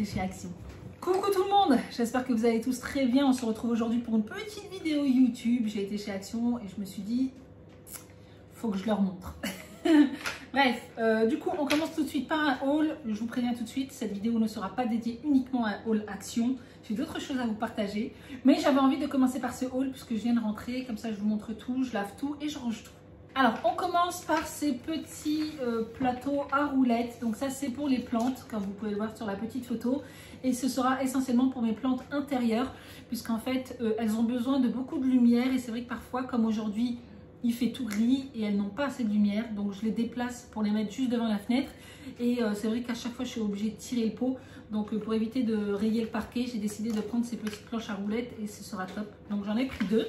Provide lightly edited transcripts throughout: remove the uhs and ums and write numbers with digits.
été chez Action. Coucou tout le monde, j'espère que vous allez tous très bien. On se retrouve aujourd'hui pour une petite vidéo YouTube. J'ai été chez Action et je me suis dit, faut que je leur montre. Bref, du coup on commence tout de suite par un haul. Je vous préviens tout de suite, cette vidéo ne sera pas dédiée uniquement à un haul Action. J'ai d'autres choses à vous partager. Mais j'avais envie de commencer par ce haul puisque je viens de rentrer. Comme ça je vous montre tout, je lave tout et je range tout. Alors, on commence par ces petits plateaux à roulettes. Donc ça, c'est pour les plantes, comme vous pouvez le voir sur la petite photo. Et ce sera essentiellement pour mes plantes intérieures, puisqu'en fait, elles ont besoin de beaucoup de lumière. Et c'est vrai que parfois, comme aujourd'hui, il fait tout gris et elles n'ont pas assez de lumière. Donc, je les déplace pour les mettre juste devant la fenêtre. Et c'est vrai qu'à chaque fois, je suis obligée de tirer le pot. Donc, pour éviter de rayer le parquet, j'ai décidé de prendre ces petites planches à roulettes et ce sera top. Donc, j'en ai pris 2.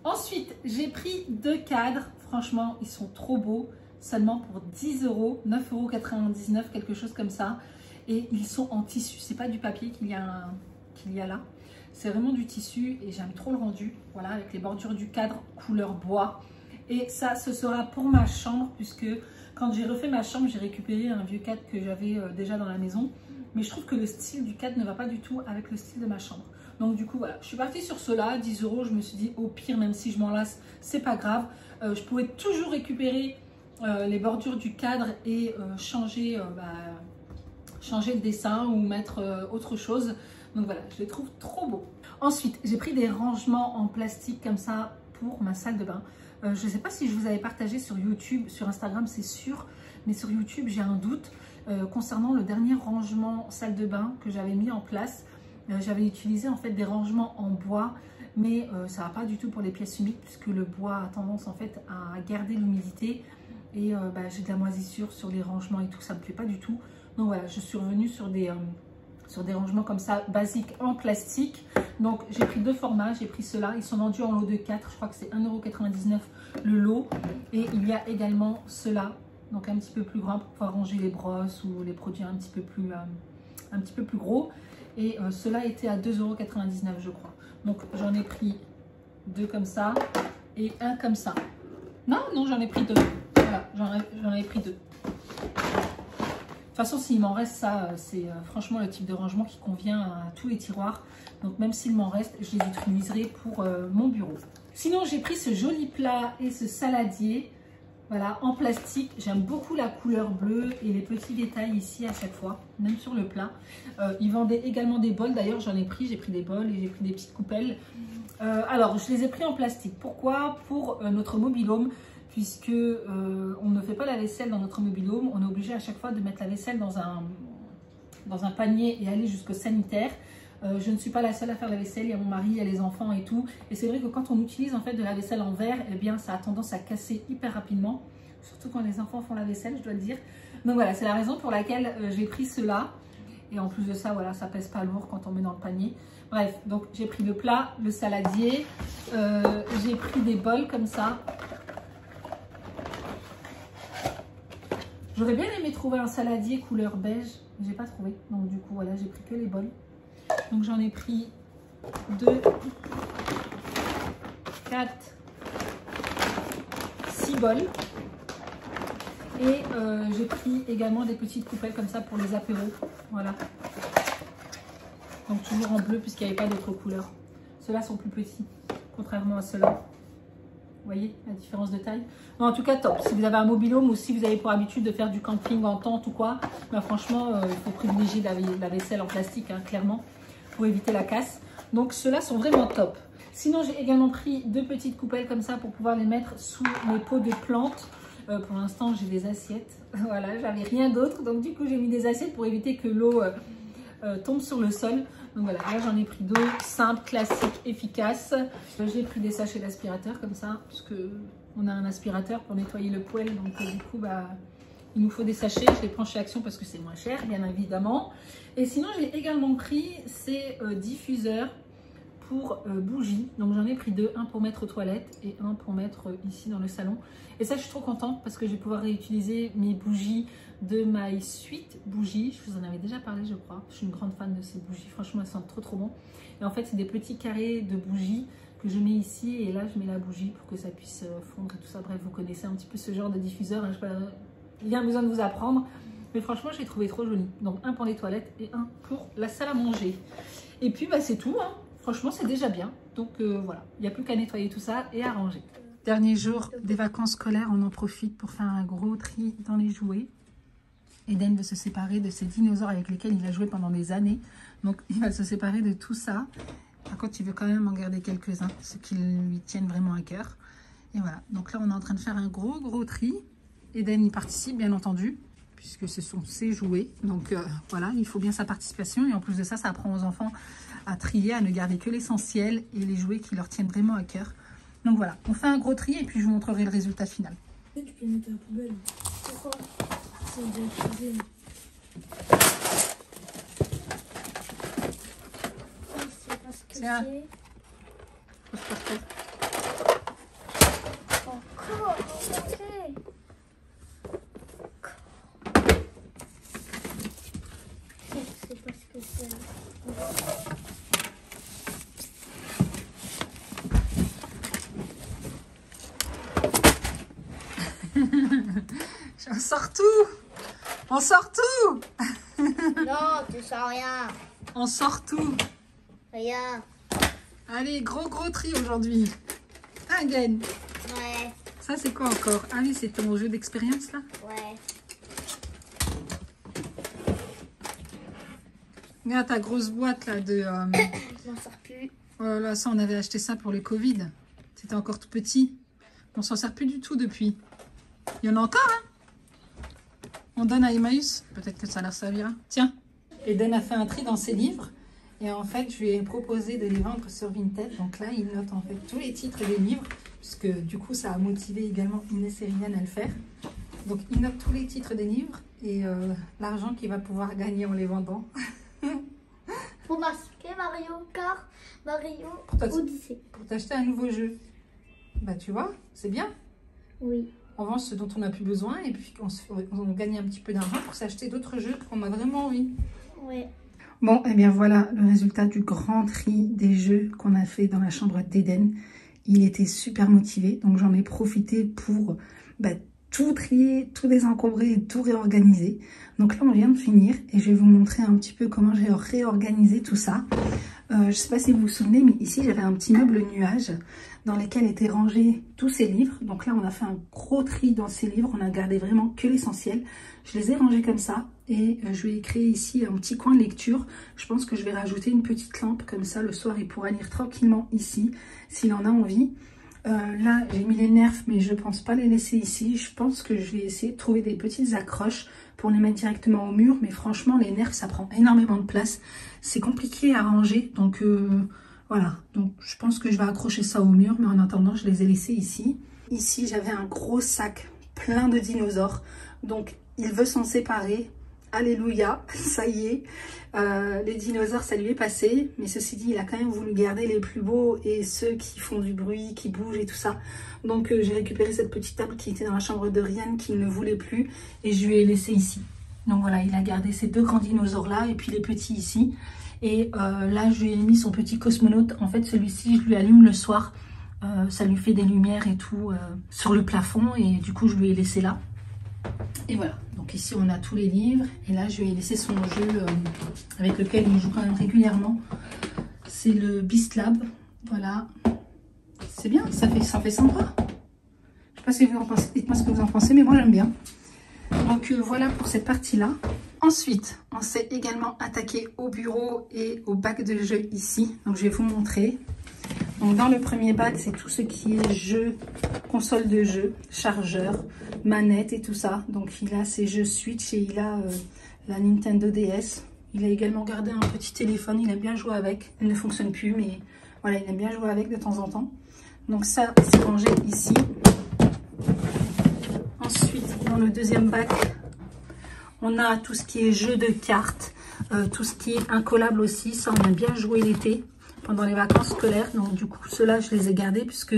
Ensuite, j'ai pris 2 cadres. Franchement, ils sont trop beaux. Seulement pour 10 €, 9,99 €, quelque chose comme ça. Et ils sont en tissu. C'est pas du papier qu'il y a là. C'est vraiment du tissu et j'aime trop le rendu. Voilà, avec les bordures du cadre couleur bois. Et ça, ce sera pour ma chambre puisque quand j'ai refait ma chambre, j'ai récupéré un vieux cadre que j'avais déjà dans la maison. Mais je trouve que le style du cadre ne va pas du tout avec le style de ma chambre. Donc du coup voilà, je suis partie sur cela, 10 €, je me suis dit au pire même si je m'en lasse, c'est pas grave. Je pourrais toujours récupérer les bordures du cadre et changer le dessin ou mettre autre chose. Donc voilà, je les trouve trop beaux. Ensuite, j'ai pris des rangements en plastique comme ça pour ma salle de bain. Je ne sais pas si je vous avais partagé sur YouTube, sur Instagram c'est sûr, mais sur YouTube j'ai un doute concernant le dernier rangement salle de bain que j'avais mis en place. J'avais utilisé en fait des rangements en bois, mais ça va pas du tout pour les pièces humides puisque le bois a tendance en fait à garder l'humidité et j'ai de la moisissure sur les rangements et tout, ça me plaît pas du tout. Donc voilà, je suis revenue sur des rangements comme ça basiques en plastique. Donc j'ai pris 2 formats, j'ai pris ceux-là, ils sont vendus en lot de 4, je crois que c'est 1,99 € le lot. Et il y a également ceux-là, donc un petit peu plus grand pour pouvoir ranger les brosses ou les produits un petit peu plus gros. Et cela était à 2,99 € je crois. Donc j'en ai pris 2 comme ça et un comme ça. Non, j'en ai pris 2. Voilà, j'en ai pris 2. De toute façon, s'il m'en reste, ça, c'est franchement le type de rangement qui convient à tous les tiroirs. Donc même s'il m'en reste, je les utiliserai pour mon bureau. Sinon, j'ai pris ce joli plat et ce saladier. Voilà, en plastique, j'aime beaucoup la couleur bleue et les petits détails ici à chaque fois, même sur le plat. Ils vendaient également des bols, d'ailleurs j'en ai pris, j'ai pris des bols et j'ai pris des petites coupelles. Alors, je les ai pris en plastique. Pourquoi? Pour notre mobil-home, puisque on ne fait pas la vaisselle dans notre mobil-home. On est obligé à chaque fois de mettre la vaisselle dans un panier et aller jusqu'au sanitaire. Je ne suis pas la seule à faire la vaisselle, il y a mon mari, il y a les enfants et tout. Et c'est vrai que quand on utilise en fait de la vaisselle en verre, eh bien ça a tendance à casser hyper rapidement. Surtout quand les enfants font la vaisselle, je dois le dire. Donc voilà, c'est la raison pour laquelle j'ai pris cela. Et en plus de ça, voilà, ça pèse pas lourd quand on met dans le panier. Bref, donc j'ai pris le plat, le saladier. J'ai pris des bols comme ça. J'aurais bien aimé trouver un saladier couleur beige, mais j'ai pas trouvé. Donc du coup, voilà, j'ai pris que les bols. Donc j'en ai pris 2, 4, 6 bols. Et j'ai pris également des petites coupelles comme ça pour les apéros. Voilà. Donc toujours en bleu puisqu'il n'y avait pas d'autres couleurs. Ceux-là sont plus petits, contrairement à ceux-là. Vous voyez la différence de taille? Non, en tout cas, top. Si vous avez un mobil-home ou si vous avez pour habitude de faire du camping en tente ou quoi, bah, franchement, il faut privilégier la vaisselle en plastique, hein, clairement, pour éviter la casse. Donc, ceux-là sont vraiment top. Sinon, j'ai également pris 2 petites coupelles comme ça pour pouvoir les mettre sous mes pots de plantes. Pour l'instant, j'ai des assiettes. Voilà, j'avais rien d'autre. Donc, du coup, j'ai mis des assiettes pour éviter que l'eau tombe sur le sol. Donc voilà, là j'en ai pris 2, simples, classiques, efficaces. J'ai pris des sachets d'aspirateur comme ça, parce que on a un aspirateur pour nettoyer le poêle, donc du coup il nous faut des sachets. Je les prends chez Action parce que c'est moins cher, bien évidemment. Et sinon j'ai également pris ces diffuseurs pour bougies. Donc j'en ai pris 2, un pour mettre aux toilettes et un pour mettre ici dans le salon. Et ça je suis trop contente parce que je vais pouvoir réutiliser mes bougies de My Sweet bougies. Je vous en avais déjà parlé je crois. Je suis une grande fan de ces bougies, franchement elles sentent trop bon. Et en fait c'est des petits carrés de bougies que je mets ici et là je mets la bougie pour que ça puisse fondre et tout ça. Bref, vous connaissez un petit peu ce genre de diffuseur, hein. Je n'ai pas besoin de vous apprendre. Mais franchement, j'ai trouvé trop joli. Donc un pour les toilettes et un pour la salle à manger. Et puis bah, c'est tout, hein. Franchement, c'est déjà bien. Donc voilà, il n'y a plus qu'à nettoyer tout ça et à ranger. Dernier jour des vacances scolaires, on en profite pour faire un gros tri dans les jouets. Eden veut se séparer de ces dinosaures avec lesquels il a joué pendant des années. Donc il va se séparer de tout ça. Par contre, il veut quand même en garder quelques-uns, ceux qui lui tiennent vraiment à cœur. Et voilà, donc là on est en train de faire un gros tri. Eden y participe bien entendu, puisque ce sont ses jouets. Donc voilà, il faut bien sa participation. Et en plus de ça, ça apprend aux enfants à trier, à ne garder que l'essentiel et les jouets qui leur tiennent vraiment à cœur. Donc voilà, on fait un gros tri et puis je vous montrerai le résultat final. Tu peux mettre à la poubelle. Pourquoi? C'est déjà utilisé. C'est parce que c'est... Encore, regardez. C'est parce que c'est... On sort tout! On sort tout! Non, tu sens rien. On sort tout! Rien. Allez, gros tri aujourd'hui. Again. Ouais. Ça, c'est quoi encore? Ah oui, c'est ton jeu d'expérience là? Ouais. Regarde ta grosse boîte là de... Je m'en sers plus. Oh là là, ça, on avait acheté ça pour le Covid. C'était encore tout petit. On s'en sert plus du tout depuis. Il y en a encore, hein? On donne à Emmaüs. Peut-être que ça leur servira. Tiens, Eden a fait un tri dans ses livres. Et en fait, je lui ai proposé de les vendre sur Vinted. Donc là, il note en fait tous les titres des livres. Puisque du coup, ça a motivé également Inès et Rian à le faire. Donc, il note tous les titres des livres. Et l'argent qu'il va pouvoir gagner en les vendant. Pour masquer Mario Kart, Mario Odyssey. Pour t'acheter un nouveau jeu. Bah, tu vois, c'est bien. Oui. On vend ce dont on n'a plus besoin et puis on gagne un petit peu d'argent pour s'acheter d'autres jeux qu'on a vraiment envie. Oui. Bon, et bien voilà le résultat du grand tri des jeux qu'on a fait dans la chambre d'Eden. Il était super motivé, donc j'en ai profité pour tout trier, tout désencombrer et tout réorganiser. Donc là, on vient de finir et je vais vous montrer un petit peu comment j'ai réorganisé tout ça. Je ne sais pas si vous vous souvenez, mais ici, j'avais un petit meuble nuage dans lequel étaient rangés tous ces livres. Donc là, on a fait un gros tri dans ces livres. On a gardé vraiment que l'essentiel. Je les ai rangés comme ça et je vais créer ici un petit coin lecture. Je pense que je vais rajouter une petite lampe comme ça. Le soir, il pourra lire tranquillement ici s'il en a envie. Là, j'ai mis les nerfs, mais je pense pas les laisser ici. Je pense que je vais essayer de trouver des petites accroches pour les mettre directement au mur. Mais franchement, les nerfs, ça prend énormément de place. C'est compliqué à ranger. Donc, voilà. Donc, je pense que je vais accrocher ça au mur. Mais en attendant, je les ai laissés ici. Ici, j'avais un gros sac plein de dinosaures. Donc, il veut s'en séparer. Alléluia, ça y est. Les dinosaures, ça lui est passé. Mais ceci dit, il a quand même voulu garder les plus beaux et ceux qui font du bruit, qui bougent et tout ça. Donc, j'ai récupéré cette petite table qui était dans la chambre de Rian, qu'il ne voulait plus. Et je lui ai laissé ici. Donc voilà, il a gardé ces deux grands dinosaures-là et puis les petits ici. Et là, je lui ai mis son petit cosmonaute. En fait, celui-ci, je lui allume le soir. Ça lui fait des lumières et tout sur le plafond. Et du coup, je lui ai laissé là. Et voilà. Donc ici, on a tous les livres. Et là, je lui ai laissé son jeu avec lequel il joue quand même régulièrement. C'est le Beast Lab. Voilà. C'est bien, ça fait sympa. Je sais pas si vous en pensez. Dites-moi ce que vous en pensez, mais moi, j'aime bien. Donc voilà pour cette partie-là. Ensuite, on s'est également attaqué au bureau et au bac de jeux ici. Donc je vais vous montrer. Donc dans le premier bac, c'est tout ce qui est jeux, console de jeux, chargeur, manette et tout ça. Donc il a ses jeux Switch et il a la Nintendo DS. Il a également gardé un petit téléphone, il aime bien jouer avec. Il ne fonctionne plus, mais voilà, il aime bien jouer avec de temps en temps. Donc ça, c'est rangé ici. Ensuite, dans le deuxième bac, on a tout ce qui est jeux de cartes, tout ce qui est incollable aussi. Ça, on aime bien jouer l'été, pendant les vacances scolaires. Donc du coup, ceux-là, je les ai gardés puisque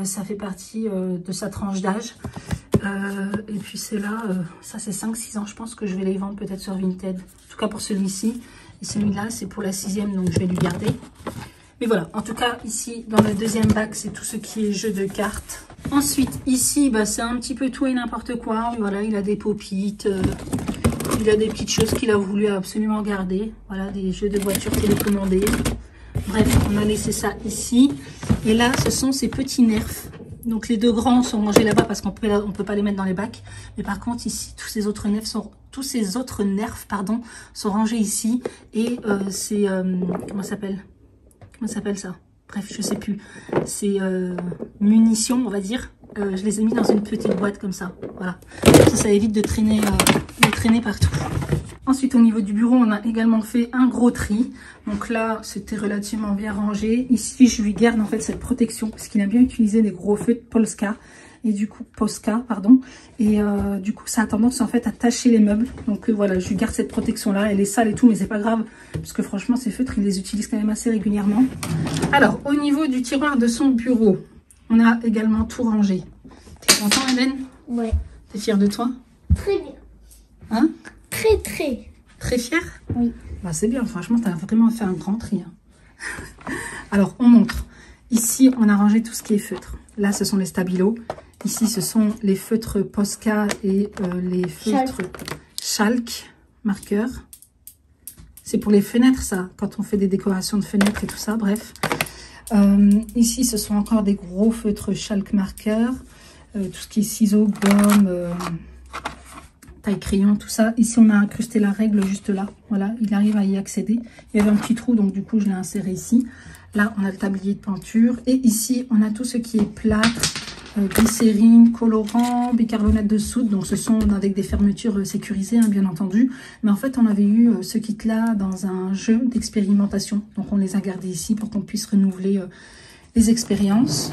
ça fait partie de sa tranche d'âge. Et puis ceux-là, ça c'est 5-6 ans. Je pense que je vais les vendre peut-être sur Vinted. En tout cas pour celui-ci. Et celui-là, c'est pour la 6e, donc je vais lui garder. Mais voilà, en tout cas, ici, dans le deuxième bac, c'est tout ce qui est jeux de cartes. Ensuite, ici, c'est un petit peu tout et n'importe quoi. Voilà, il a des pop-it, Il a des petites choses qu'il a voulu absolument garder. Voilà, des jeux de voitures télécommandés. Bref, on a laissé ça ici. Et là, ce sont ces petits nerfs. Donc les deux grands sont rangés là-bas parce qu'on peut pas les mettre dans les bacs. Mais par contre, ici, tous ces autres nerfs sont rangés ici. Et c'est... comment ça s'appelle ça? Bref, je sais plus. C'est munitions, on va dire. Je les ai mis dans une petite boîte comme ça. Voilà. Ça évite de traîner partout. Ensuite, au niveau du bureau, on a également fait un gros tri. Donc là, c'était relativement bien rangé. Ici, je lui garde en fait cette protection parce qu'il a bien utilisé des gros feux de Polska. Et du coup, Et du coup, ça a tendance en fait à tacher les meubles. Donc voilà, je lui garde cette protection-là. Elle est sale et tout, mais c'est pas grave. Parce que franchement, ces feutres, il les utilise quand même assez régulièrement. Alors, au niveau du tiroir de son bureau, on a également tout rangé. T'es content, Hélène? Ouais. T'es fière de toi? Très bien. Hein? Très, très. Très fière? Oui. Bah, c'est bien, franchement, t'as vraiment fait un grand tri. Hein. Alors, on montre. Ici, on a rangé tout ce qui est feutre. Là, ce sont les stabilos. Ici, ce sont les feutres Posca et les feutres Schalk marqueurs. C'est pour les fenêtres, ça, quand on fait des décorations de fenêtres et tout ça, bref. Ici, ce sont encore des gros feutres Schalk marqueurs. Tout ce qui est ciseaux, gomme, taille crayon, tout ça. Ici, on a incrusté la règle juste là. Voilà, il arrive à y accéder. Il y avait un petit trou, donc du coup, je l'ai inséré ici. Là, on a le tablier de peinture. Et ici, on a tout ce qui est plâtre, glycérine, colorant, bicarbonate de soude. Donc, ce sont avec des fermetures sécurisées, hein, bien entendu. Mais en fait, on avait eu ce kit-là dans un jeu d'expérimentation. Donc, on les a gardés ici pour qu'on puisse renouveler les expériences.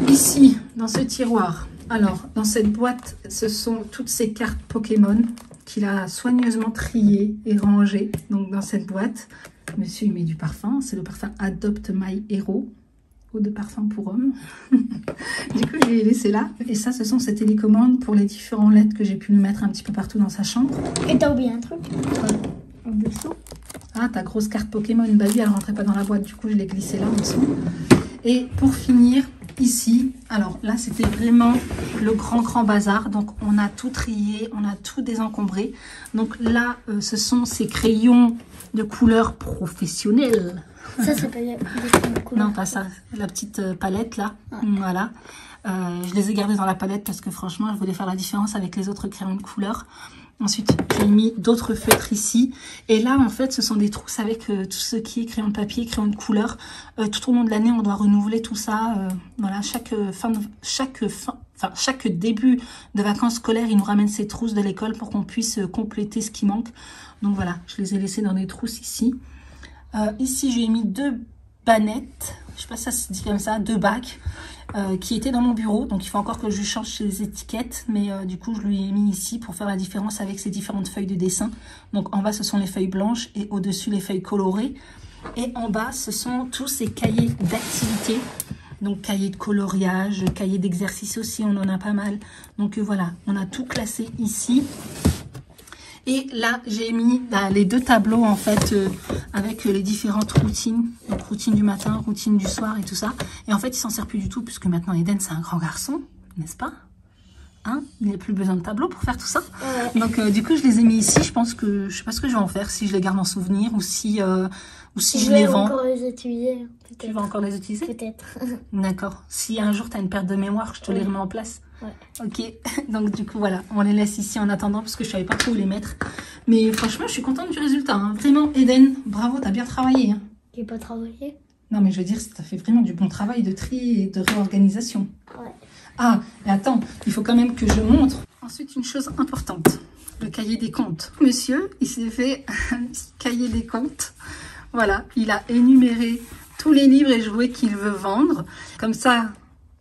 Ici, dans ce tiroir, alors, dans cette boîte, ce sont toutes ces cartes Pokémon qu'il a soigneusement triées et rangées. Donc, dans cette boîte, monsieur, il met du parfum. C'est le parfum Adopt My Hero. Eau de parfum pour homme. Du coup, je l'ai laissé là. Et ça, ce sont ses télécommandes pour les différents LED que j'ai pu lui mettre un petit peu partout dans sa chambre. Et t'as oublié un truc? En dessous. Ah, ta grosse carte Pokémon. Bah oui, elle rentrait pas dans la boîte. Du coup, je l'ai glissée là en dessous. Et pour finir, ici, alors là, c'était vraiment le grand bazar. Donc, on a tout trié, on a tout désencombré. Donc là, ce sont ces crayons de couleur professionnelle. Ça s'appelle Non, pas ça. La petite palette là. Ah. Voilà. Je les ai gardés dans la palette parce que franchement, je voulais faire la différence avec les autres crayons de couleur. Ensuite, j'ai mis d'autres feutres ici. Et là, en fait, ce sont des trousses avec tout ce qui est crayon de papier, crayon de couleur. Tout au long de l'année, on doit renouveler tout ça. Voilà, chaque début de vacances scolaires, ils nous ramènent ces trousses de l'école pour qu'on puisse compléter ce qui manque. Donc voilà, je les ai laissées dans des trousses ici. Ici, j'ai mis 2 bannettes. Je sais pas si ça se dit comme ça, 2 bacs. Qui était dans mon bureau, donc il faut encore que je change les étiquettes, mais du coup je lui ai mis ici pour faire la différence avec ces différentes feuilles de dessin. Donc en bas ce sont les feuilles blanches et au-dessus les feuilles colorées, et en bas ce sont tous ces cahiers d'activité, donc cahiers de coloriage, cahiers d'exercice aussi, on en a pas mal. Donc voilà, on a tout classé ici. Et là, j'ai mis les 2 tableaux, en fait, avec les différentes routines. Donc, routine du matin, routine du soir et tout ça. Et en fait, il s'en sert plus du tout, puisque maintenant, Eden, c'est un grand garçon, n'est-ce pas? Hein? Il n'a plus besoin de tableau pour faire tout ça. Ouais. Donc, du coup, je les ai mis ici. Je pense que, je sais pas ce que je vais en faire, si je les garde en souvenir ou si je les vends. Je vais encore les utiliser. Tu vas encore les utiliser? Peut-être. D'accord. Si un jour, tu as une perte de mémoire, je te les remets en place. Ouais. Ok, donc du coup voilà, on les laisse ici en attendant parce que je savais pas trop où les mettre. Mais franchement, je suis contente du résultat. Hein. Vraiment, Eden, bravo, t'as bien travaillé. Hein. J'ai pas travaillé? Non, mais je veux dire, t'as fait vraiment du bon travail de tri et de réorganisation. Ouais. Ah, mais attends, il faut quand même que je montre. Ensuite, une chose importante, le cahier des comptes. Monsieur, il s'est fait un petit cahier des comptes. Voilà, il a énuméré tous les livres et jouets qu'il veut vendre. Comme ça,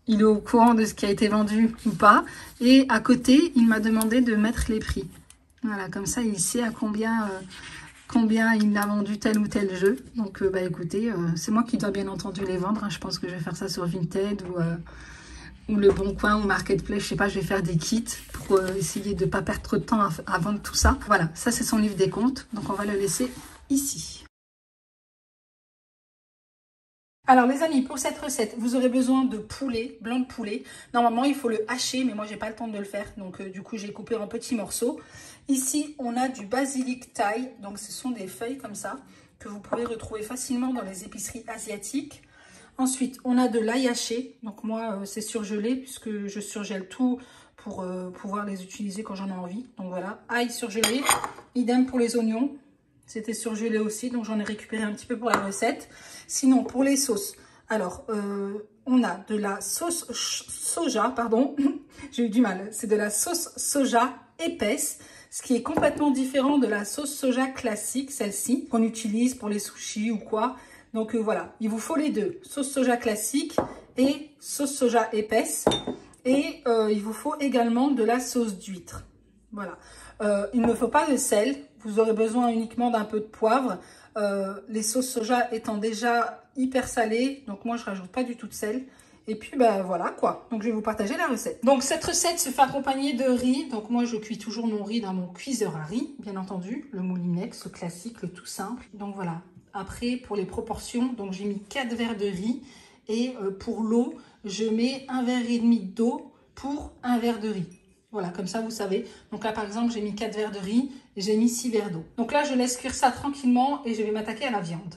il est au courant de ce qui a été vendu ou pas. Et à côté, il m'a demandé de mettre les prix. Voilà, comme ça, il sait à combien il a vendu tel ou tel jeu. Donc, bah écoutez, c'est moi qui dois bien entendu les vendre. Hein. Je pense que je vais faire ça sur Vinted ou Le Bon Coin ou Marketplace. Je sais pas, je vais faire des kits pour essayer de ne pas perdre trop de temps à vendre tout ça. Voilà, ça c'est son livre des comptes. Donc, on va le laisser ici. Alors les amis, pour cette recette, vous aurez besoin de poulet, blanc de poulet. Normalement, il faut le hacher, mais moi, j'ai pas le temps de le faire. Donc, du coup, j'ai coupé en petits morceaux. Ici, on a du basilic thaï. Donc, ce sont des feuilles comme ça que vous pouvez retrouver facilement dans les épiceries asiatiques. Ensuite, on a de l'ail haché. Donc, moi, c'est surgelé puisque je surgèle tout pour pouvoir les utiliser quand j'en ai envie. Donc, voilà, ail surgelé. Idem pour les oignons. C'était surgelé aussi, donc j'en ai récupéré un petit peu pour la recette. Sinon, pour les sauces, alors, on a de la sauce soja, pardon, j'ai eu du mal. C'est de la sauce soja épaisse, ce qui est complètement différent de la sauce soja classique, celle-ci, qu'on utilise pour les sushis ou quoi. Donc voilà, il vous faut les deux, sauce soja classique et sauce soja épaisse. Et il vous faut également de la sauce d'huître. Voilà. Il ne me faut pas de sel. Vous aurez besoin uniquement d'un peu de poivre. Les sauces soja étant déjà hyper salées. Donc moi, je rajoute pas du tout de sel. Et puis, ben voilà quoi. Donc, je vais vous partager la recette. Donc, cette recette se fait accompagner de riz. Donc, moi, je cuis toujours mon riz dans mon cuiseur à riz, bien entendu. Le moulinex, le classique, le tout simple. Donc, voilà. Après, pour les proportions, donc j'ai mis 4 verres de riz. Et pour l'eau, je mets 1,5 verre d'eau pour 1 verre de riz. Voilà, comme ça, vous savez. Donc là, par exemple, j'ai mis 4 verres de riz et j'ai mis 6 verres d'eau. Donc là, je laisse cuire ça tranquillement et je vais m'attaquer à la viande.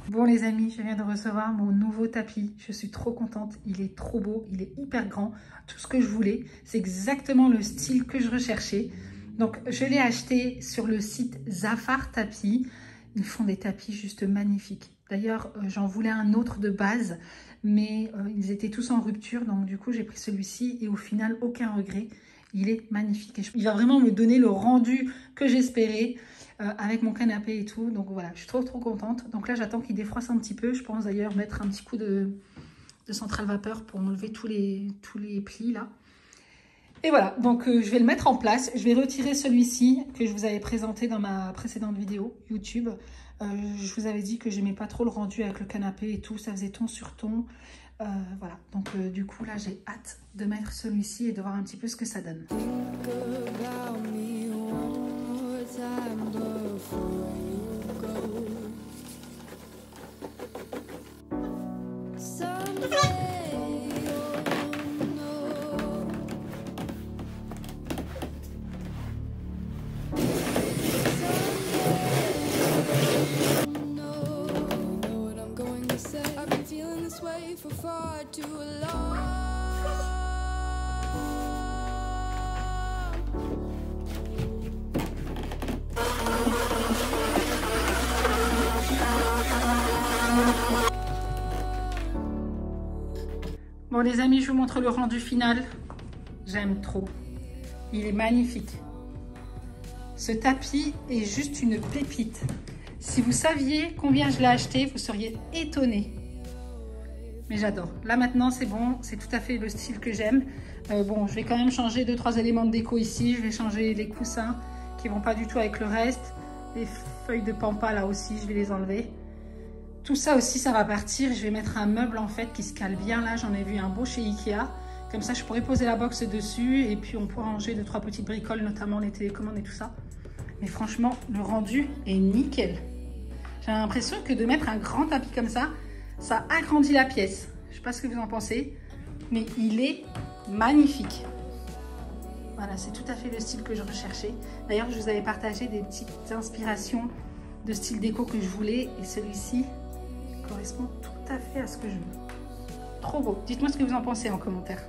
Bon les amis, je viens de recevoir mon nouveau tapis. Je suis trop contente, il est trop beau, il est hyper grand. Tout ce que je voulais, c'est exactement le style que je recherchais. Donc je l'ai acheté sur le site Zafar Tapis. Ils font des tapis juste magnifiques. D'ailleurs, j'en voulais un autre de base, mais ils étaient tous en rupture. Donc du coup, j'ai pris celui-ci et au final, aucun regret. Il est magnifique. Et il va vraiment me donner le rendu que j'espérais. Avec mon canapé et tout, donc voilà, je suis trop contente. Donc là j'attends qu'il défroisse un petit peu. Je pense d'ailleurs mettre un petit coup de centrale vapeur pour enlever tous les plis là. Et voilà, donc je vais le mettre en place. Je vais retirer celui-ci que je vous avais présenté dans ma précédente vidéo YouTube. Je vous avais dit que j'aimais pas trop le rendu avec le canapé et tout, ça faisait ton sur ton. Voilà, donc du coup là j'ai hâte de mettre celui-ci et de voir un petit peu ce que ça donne. Bon les amis, je vous montre le rendu final. J'aime trop. Il est magnifique. Ce tapis est juste une pépite. Si vous saviez combien je l'ai acheté, vous seriez étonnés. Mais j'adore. Là maintenant c'est bon, c'est tout à fait le style que j'aime. Bon, je vais quand même changer 2-3 éléments de déco ici. Je vais changer les coussins qui vont pas du tout avec le reste. Les feuilles de pampa là aussi, je vais les enlever. Tout ça aussi, ça va partir. Je vais mettre un meuble en fait qui se cale bien. Là, j'en ai vu un beau chez Ikea. Comme ça, je pourrais poser la box dessus et puis on pourra ranger 2-3 petites bricoles, notamment les télécommandes et tout ça. Mais franchement, le rendu est nickel. J'ai l'impression que de mettre un grand tapis comme ça, ça agrandit la pièce. Je ne sais pas ce que vous en pensez, mais il est magnifique. Voilà, Voilà, c'est tout à fait le style que je recherchais. D'ailleurs, je vous avais partagé des petites inspirations de style déco que je voulais. Et celui-ci correspond tout à fait à ce que je veux. Trop beau. Dites-moi ce que vous en pensez en commentaire.